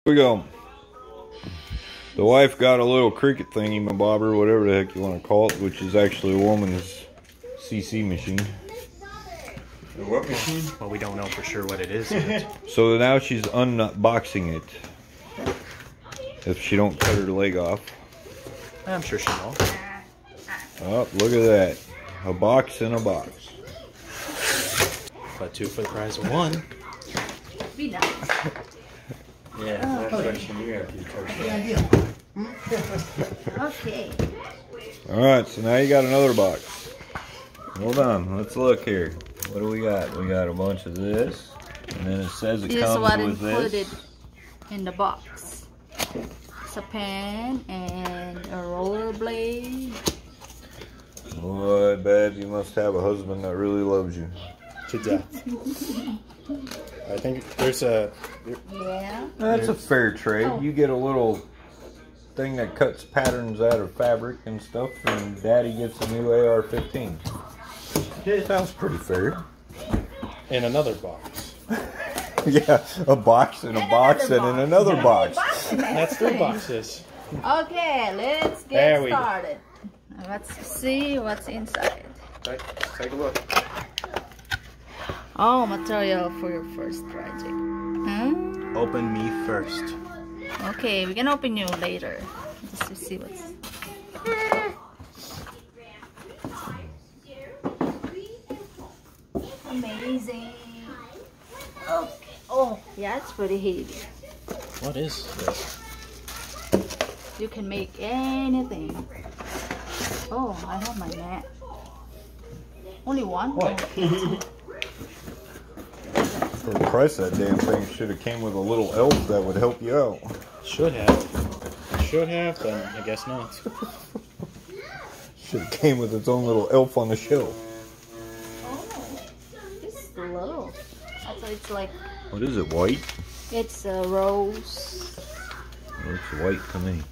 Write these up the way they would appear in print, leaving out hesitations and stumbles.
Here we go. The wife got a little Cricut thingy, my bobber, whatever the heck you want to call it, which is actually a woman's CC machine. A what machine? Well, we don't know for sure what it is yet. So now she's unboxing it. If she don't cut her leg off. I'm sure she will. Oh, look at that. A box in a box. But two for the price of one. Be nice. Yeah, that's what you have to Okay. Alright, so now you got another box. Hold on, let's look here. What do we got? We got a bunch of this. And then it says it comes with this. Included in the box. It's a pen and a roller blade. Boy, babe, you must have a husband that really loves you. To death. I think there's a... Yeah. That's a fair trade. Oh. You get a little thing that cuts patterns out of fabric and stuff, and Daddy gets a new AR-15. It sounds pretty fair. In another box. Yeah, a box and a box and in another box. That's three boxes. Okay, let's get started. Let's see what's inside. Take a look. Oh, material for your first project. Huh? Open me first. Okay, we can open you later. Just to see what's... Amazing. Okay. Oh, yeah, it's pretty heavy. What is this? You can make anything. Oh, I have my mat. Only one? What? For the price of that damn thing, should have came with a little elf that would help you out. Should have. Should have, but I guess not. Should have came with its own little elf on the shelf. Oh, it's little. I thought it's like... What is it, white? It's a rose. Looks white to me.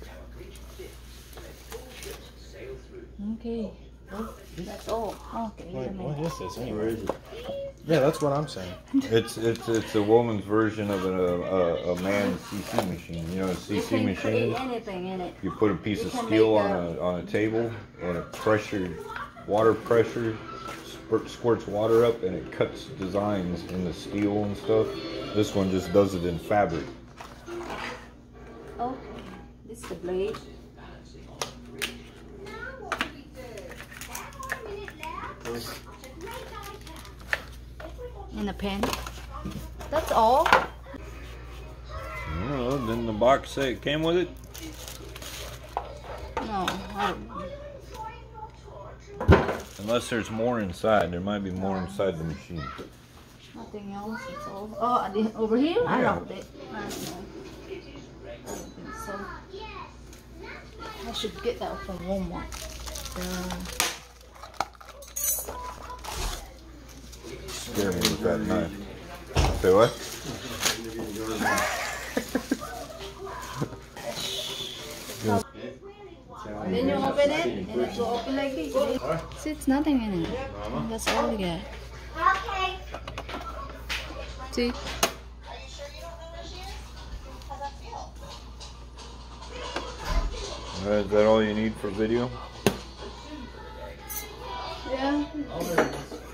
Okay. That's all. Okay. Wait, what is this anyway? Yeah, that's what I'm saying. It's a woman's version of a man's CC machine. You know, a CC machine. You can put anything in it. You put a piece of steel on a table, and a water pressure squirts water up, and it cuts designs in the steel and stuff. This one just does it in fabric. Okay, this is the blade. And a pen. That's all. Well, didn't the box say it came with it? No, I don't know. Unless there's more inside. There might be more inside the machine. Nothing else. It's all. Oh, over here? I don't know. I don't think so. I should get that from Walmart. Scare me with that knife. Say what? Then you open it, and it will open like this. See, it's nothing in it. That's all we get. Okay. See? Is that all you need for video? Yeah.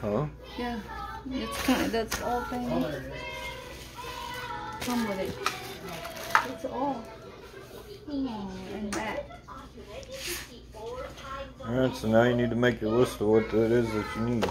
Huh? Yeah. It's kind of, that's all thing. Come with it. It's all. Oh, and that. Alright, so now you need to make your list of what it is that you need.